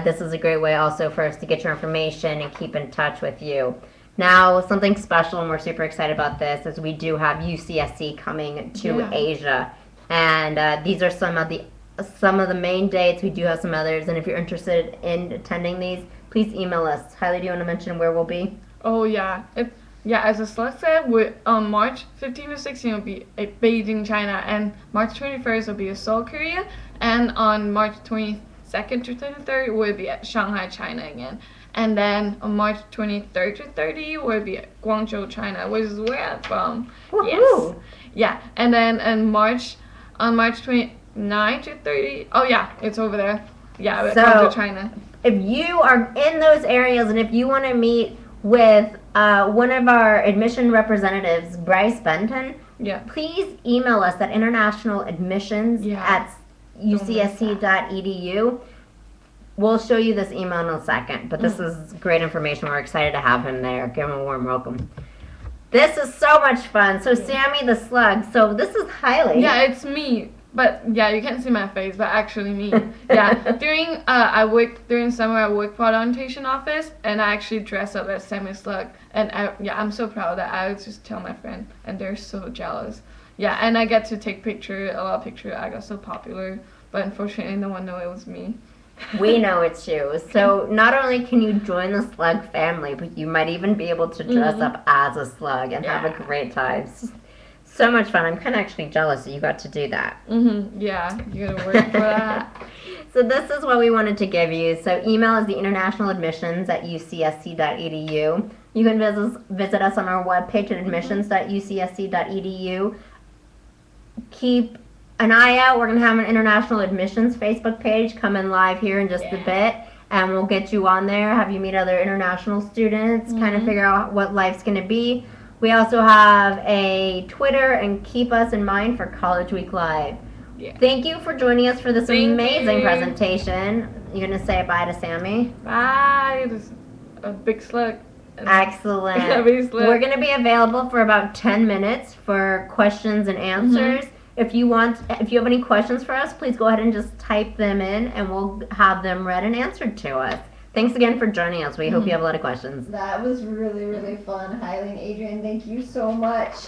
This is a great way also for us to get your information and keep in touch with you. Now, something special, and we're super excited about this, is we do have UCSC coming to Asia, and these are some of the main dates. We do have some others, and if you're interested in attending these, please email us. Hailey, do you want to mention where we'll be? Oh yeah, as the slug said, on March 15 to 16 will be at Beijing, China, and March 21st will be at Seoul, Korea, and on March 22nd to 23rd will be at Shanghai, China again. And then on March 23rd to 30th will be at Guangzhou, China, which is where I'm from. Woo-hoo. Yes. Yeah. And then on March 29th to 30th, oh yeah, it's over there. Yeah, So- Guangzhou, China. If you are in those areas and if you want to meet with one of our admission representatives, Bryce Benton, Yeah. please email us at internationaladmissions@ucsc.edu. We'll show you this email in a second, but this is great information. We're excited to have him there. Give him a warm welcome. This is so much fun. So Sammy the Slug. So this is Hailey. Yeah, it's me. But yeah, you can't see my face, but actually me. Yeah, during summer I work for the orientation office, and I actually dress up as Sammy Slug, and I'm so proud that I would just tell my friend, and they're so jealous. Yeah, and I get to take a lot of pictures. I got so popular, but unfortunately no one knew it was me. We know it's you. So not only can you join the Slug family, but you might even be able to dress up as a slug and have a great time. It's so much fun. I'm kind of actually jealous that you got to do that. Yeah, you gotta work for that. So this is what we wanted to give you. So email is the internationaladmissions@ucsc.edu. You can visit us on our webpage at admissions.ucsc.edu. Keep an eye out. We're going to have an international admissions Facebook page coming live here in just a bit, and we'll get you on there, have you meet other international students, kind of figure out what life's going to be. We also have a Twitter, and keep us in mind for College Week Live. Yeah. Thank you for joining us for this Thank amazing you. presentation. You're going to say bye to Sammy? Bye. There's a big slug. Excellent. Big slug. We're going to be available for about 10 minutes for questions and answers. If you have any questions for us, please go ahead and just type them in, and we'll have them read and answered to us. Thanks again for joining us. We hope you have a lot of questions. That was really, really fun. Hailey and Adrian, thank you so much.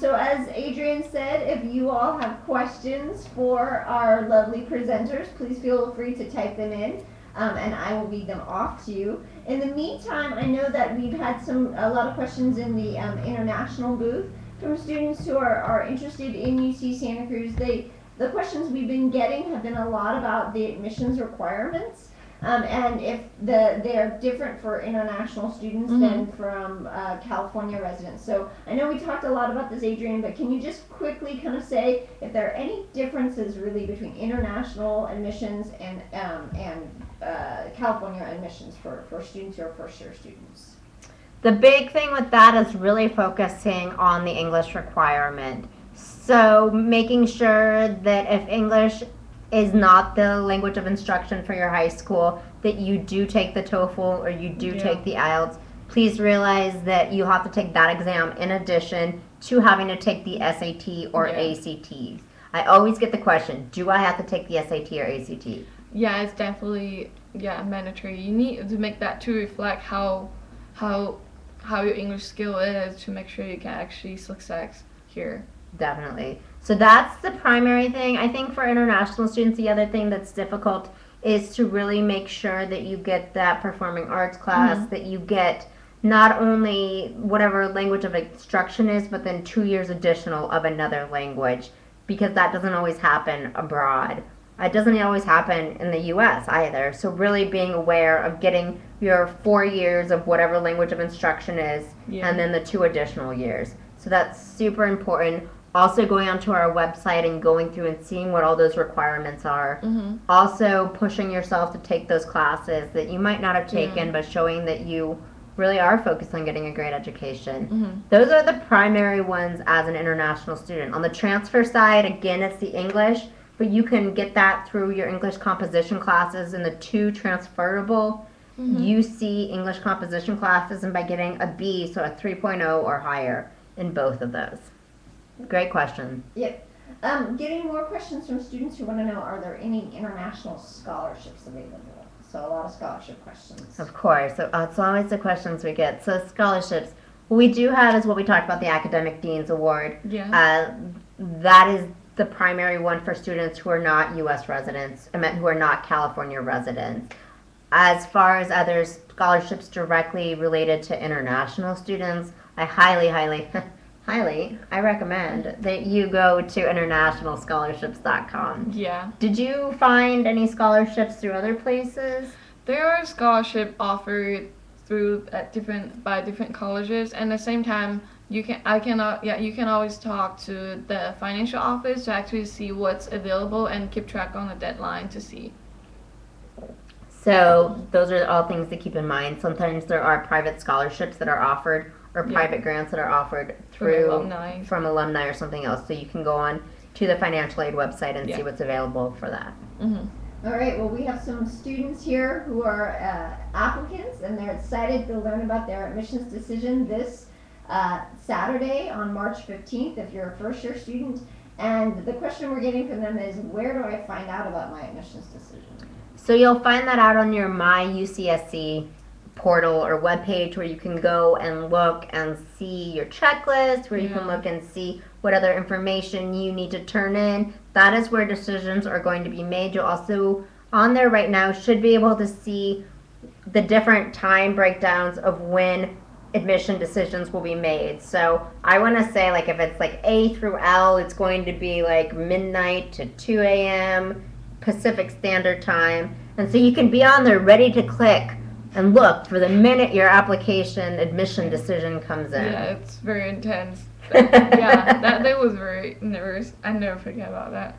So as Adrian said, if you all have questions for our lovely presenters, please feel free to type them in, and I will read them off to you. In the meantime, I know that we've had a lot of questions in the international booth from students who are interested in UC Santa Cruz. The questions we've been getting have been a lot about the admissions requirements, and if they're different for international students than from California residents. So I know we talked a lot about this, Adrian, but can you just quickly kind of say if there are any differences really between international admissions and California admissions for students who are first-year students? The big thing with that is really focusing on the English requirement. So making sure that if English is not the language of instruction for your high school, that you do take the TOEFL or you do take the IELTS. Please realize that you have to take that exam in addition to having to take the SAT or ACT. I always get the question, do I have to take the SAT or ACT? Yeah, it's definitely mandatory. You need to make that to reflect how your English skill is, to make sure you can actually success here. Definitely. So that's the primary thing. I think for international students, the other thing that's difficult is to really make sure that you get that performing arts class, Mhm. that you get not only whatever language of instruction is, but then 2 years additional of another language, because that doesn't always happen abroad. It doesn't always happen in the US either. So, really being aware of getting your 4 years of whatever language of instruction is, Yeah. and then the 2 additional years. So, that's super important. Also, going onto our website and going through and seeing what all those requirements are. Mhm. Also, pushing yourself to take those classes that you might not have taken, Yeah. but showing that you really are focused on getting a great education. Mhm. Those are the primary ones as an international student. On the transfer side, again, it's the English, but you can get that through your English composition classes in the 2 transferable Mhm. UC English composition classes, and by getting a B, so a 3.0 or higher in both of those. Great question. Yep. Getting more questions from students who want to know, are there any international scholarships available? So a lot of scholarship questions. Of course. So it's always the questions we get. So scholarships. What we do have is what we talked about, the Academic Dean's Award. Yeah. That is the primary one for students who are not U.S. residents, who are not California residents. As far as other scholarships directly related to international students, I highly, I recommend that you go to internationalscholarships.com. Yeah. Did you find any scholarships through other places? There are scholarship offered through at different colleges, and at the same time, you can always talk to the financial office to actually see what's available and keep track on the deadline to see. So those are all things to keep in mind. Sometimes there are private scholarships that are offered, or Yeah. private grants that are offered through From alumni or something else. So you can go on to the financial aid website and Yeah. see what's available for that. Mhm. All right, well, we have some students here who are applicants, and they're excited to learn about their admissions decision this Saturday on March 15th if you're a first-year student. And the question we're getting from them is, where do I find out about my admissions decision? So you'll find that out on your My UCSC portal or webpage, where you can go and look and see your checklist, where you can Yeah. look and see what other information you need to turn in. That is where decisions are going to be made. You'll also, on there right now, should be able to see the different time breakdowns of when admission decisions will be made. So I want to say, like, if it's like A through L, it's going to be like midnight to 2 a.m. Pacific Standard Time. And so you can be on there ready to click and look for the minute your application admission decision comes in. Yeah, it's very intense. Yeah, that day was very nervous. I never forget about that.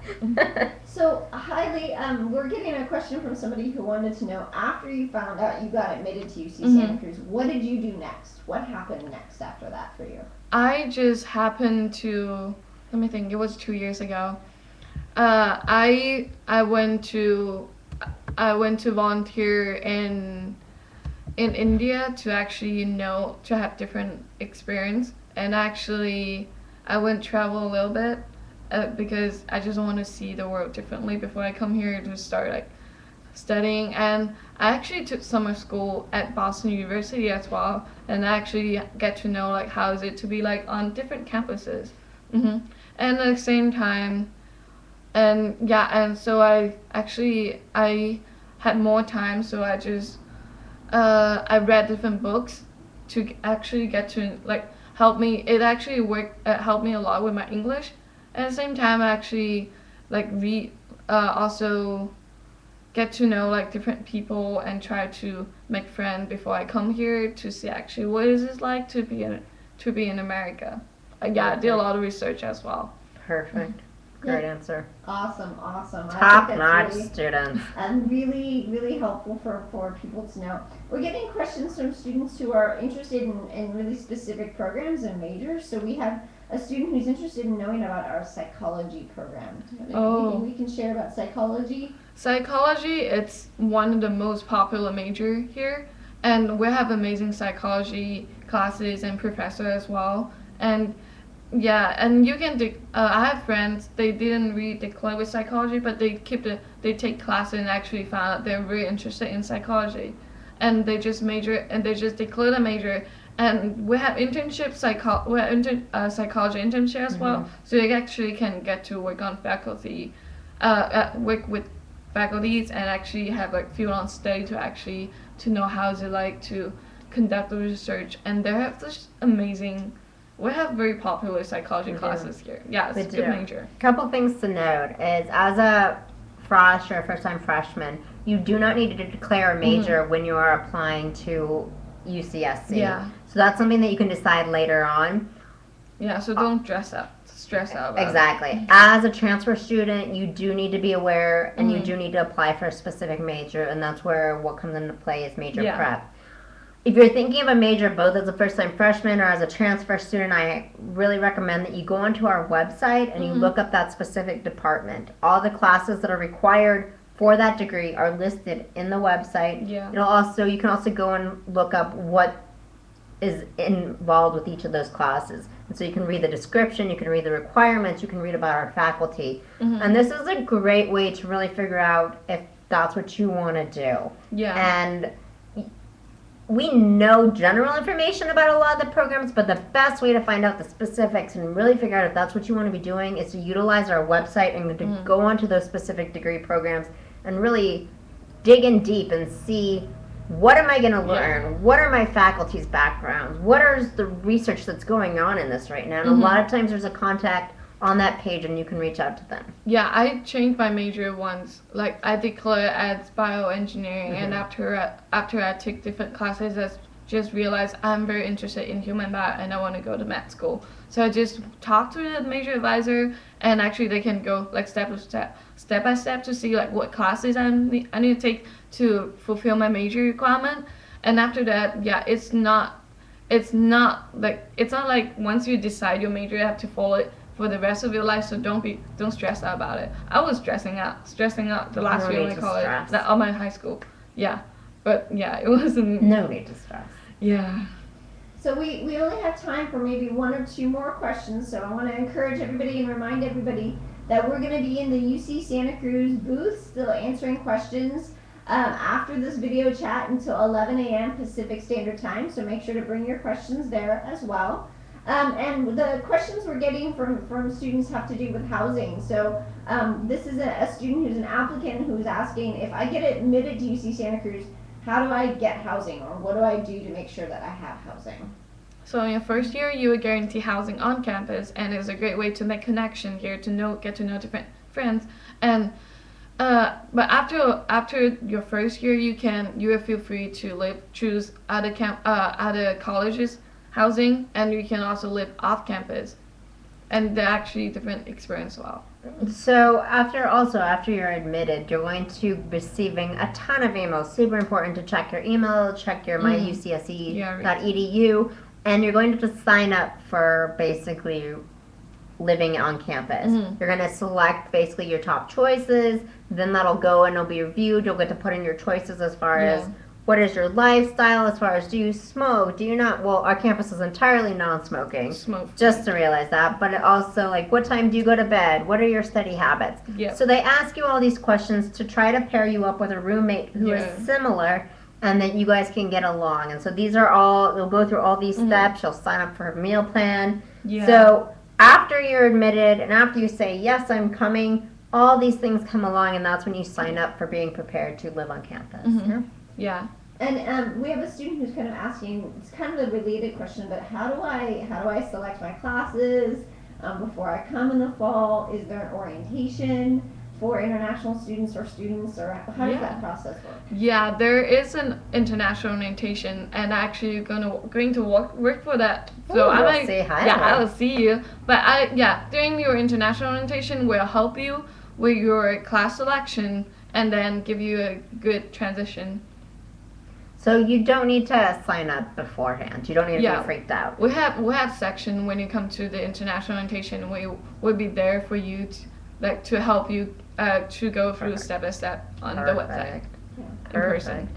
So, Hailey, we're getting a question from somebody who wanted to know, after you found out you got admitted to UC Santa Cruz, what did you do next? What happened next after that for you? I just happened to, let me think, it was 2 years ago. I went to volunteer in India to actually to have different experience, and actually I went travel a little bit because I just want to see the world differently before I come here to start like studying. And I actually took summer school at Boston University as well, and I actually get to know like how is it to be like on different campuses. And at the same time, and so I had more time, so I just I read different books to actually get to like help me. It actually helped me a lot with my English. At the same time, I actually like also get to know like different people and try to make friends before I come here to see actually what is it like to be in America. I did a lot of research as well. Perfect. Great answer. Awesome. Top notch students. And really helpful for people to know. We're getting questions from students who are interested in really specific programs and majors. So we have a student who's interested in knowing about our psychology program. Anything we can share about psychology? Psychology, it's one of the most popular major here, and we have amazing psychology classes and professor as well. And and you can I have friends, they didn't really declare with psychology, but they take classes and actually found out they're really interested in psychology, and they just declare the major, And we have psychology internship as well, so you actually can get to work on faculty, work with faculties, and actually have like field-on study to know how is it like to conduct the research. And they have this amazing. We have very popular psychology classes here. Yeah, it's a good major. Couple things to note is as a fresh or first-time freshman, you do not need to declare a major when you are applying to UCSC. Yeah. So that's something that you can decide later on. Yeah, so don't stress out about exactly. it. As a transfer student, you do need to be aware and you do need to apply for a specific major, and that's where what comes into play is major prep. If you're thinking of a major both as a first-time freshman or as a transfer student, I really recommend that you go onto our website and you look up that specific department. All the classes that are required for that degree are listed in the website. Yeah. You can also go and look up what is involved with each of those classes. And so you can read the description, you can read the requirements, you can read about our faculty. And this is a great way to really figure out if that's what you want to do. Yeah. And we know general information about a lot of the programs, but the best way to find out the specifics and really figure out if that's what you want to be doing is to utilize our website and to go onto those specific degree programs and really dig in deep and see what am I going to learn? What are my faculty's backgrounds? What is the research that's going on in this right now? And a lot of times there's a contact on that page and you can reach out to them. Yeah, I changed my major once. Like I declared as bioengineering, and after I took different classes, I just realized I'm very interested in human bio and I want to go to med school. So I just talked to the major advisor, and actually they can go like step by step to see like what classes I need to take to fulfill my major requirement. And after that, yeah, it's not like once you decide your major, you have to follow it for the rest of your life. So don't stress out about it. I was stressing out the last year of my college, all my high school. Yeah, but yeah, it wasn't. No need to stress. Yeah. So we only have time for maybe one or two more questions. So I want to encourage everybody and remind everybody that we're going to be in the UC Santa Cruz booth, still answering questions after this video chat until 11 a.m. Pacific Standard Time. So make sure to bring your questions there as well. And the questions we're getting from students have to do with housing. So this is a student who's an applicant who's asking, if I get admitted to UC Santa Cruz, how do I get housing, or what do I do to make sure that I have housing? So in your first year, you would guarantee housing on campus, and it's a great way to make connection here, to get to know different friends. And but after your first year, you will feel free to choose other colleges housing, and you can also live off campus, and they're actually different experience as well. So after you're admitted, you're going to be receiving a ton of emails. Super important to check your email, check your myucsc.edu, and you're going to just sign up for basically living on campus. You're going to select basically your top choices, then that'll go and it'll be reviewed. You'll get to put in your choices as far as what is your lifestyle, as far as do you smoke, do you not? Well, our campus is entirely non-smoking, just to realize that. But also, like, what time do you go to bed? What are your study habits? So they ask you all these questions to try to pair you up with a roommate who is similar, and that you guys can get along. And so these are all, they'll go through all these steps. You'll sign up for a meal plan. So after you're admitted and after you say, yes, I'm coming, all these things come along, and that's when you sign up for being prepared to live on campus. Yeah. And we have a student who's kind of asking, it's kind of a related question, but how do I select my classes before I come in the fall? Is there an orientation for international students, or how does that process work? Yeah, there is an international orientation, and actually going to work for that. So I might say hi. Yeah, I will see you. But during your international orientation, we'll help you with your class selection and then give you a good transition. So you don't need to sign up beforehand. You don't need to be freaked out. We have section when you come to the international orientation. We'll be there for you to help you to go through step by step on the website in person.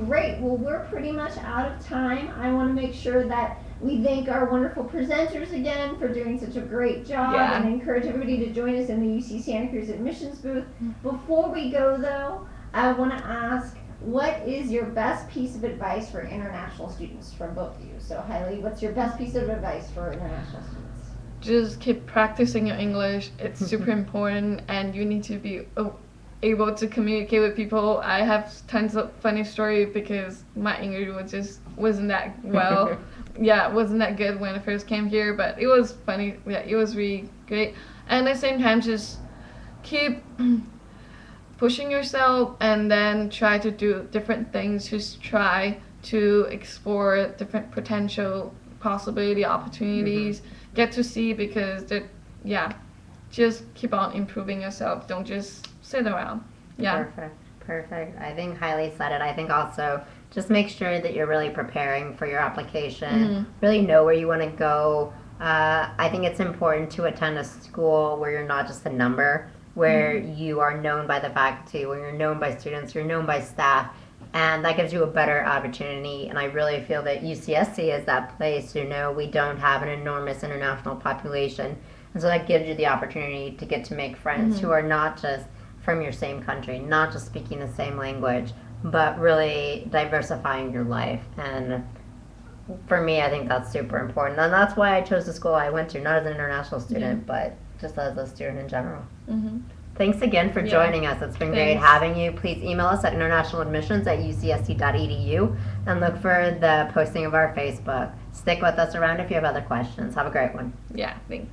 Great. Well, we're pretty much out of time. I want to make sure that we thank our wonderful presenters again for doing such a great job, and encourage everybody to join us in the UC Santa Cruz admissions booth. Before we go, though, I want to ask, What is your best piece of advice for international students from both of you? So, Hailey, what's your best piece of advice for international students? Just keep practicing your English. It's super important, and you need to be able to communicate with people. I have tons of funny stories because my English wasn't that well. Yeah, it wasn't that good when I first came here, but it was funny. Yeah, it was really great. And at the same time, just keep pushing yourself, and then try to do different things. Just try to explore different potential possibility opportunities. Get to see, because just keep on improving yourself. Don't just sit around. Yeah. Perfect. I think Hailey said it. I think also just make sure that you're really preparing for your application. Really know where you want to go. I think it's important to attend a school where you're not just a number, where you are known by the faculty, where you're known by students, you're known by staff, and that gives you a better opportunity. And I really feel that UCSC is that place. We don't have an enormous international population, and so that gives you the opportunity to get to make friends who are not just from your same country, not just speaking the same language, but really diversifying your life. And for me, I think that's super important, and that's why I chose the school I went to, not as an international student, but just as a student in general. Thanks again for joining us. It's been great having you. Please email us at internationaladmissions@ucsc.edu and look for the posting of our Facebook. Stick with us around if you have other questions. Have a great one. Yeah, thanks.